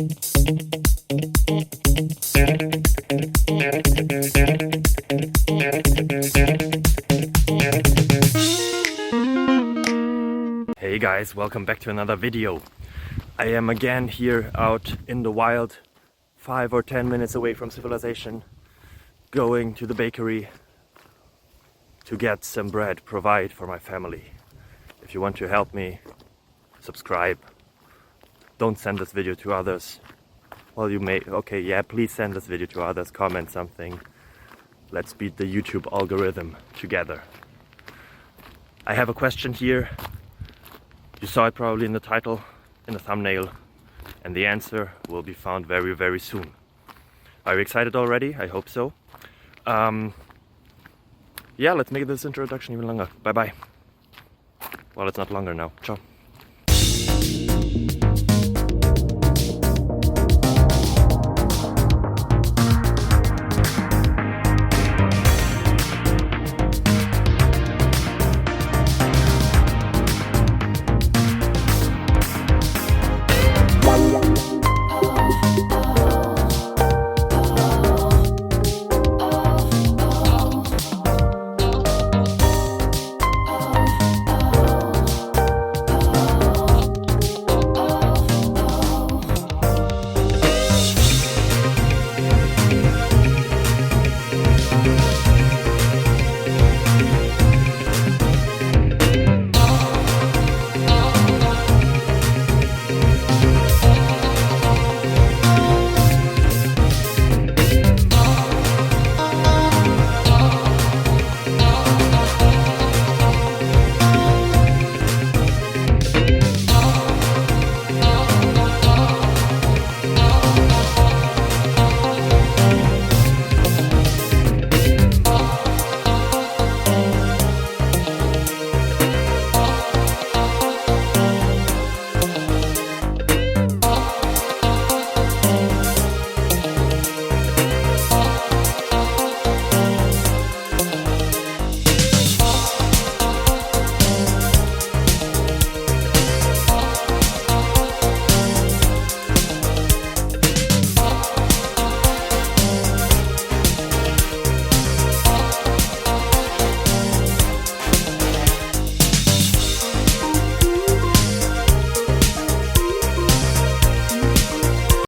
Hey guys, welcome back to another video. I am again here out in the wild, 5 or 10 minutes away from civilization, going to the bakery to get some bread, provide for my family. If you want to help me, subscribe. Don't send this video to others. Well, you may, okay, yeah, please send this video to others, comment something. Let's beat the YouTube algorithm together. I have a question here. You saw it probably in the title, in the thumbnail, and the answer will be found very, very soon. Are you excited already? I hope so. Yeah, let's make this introduction even longer. Bye bye. Well, it's not longer now. Ciao.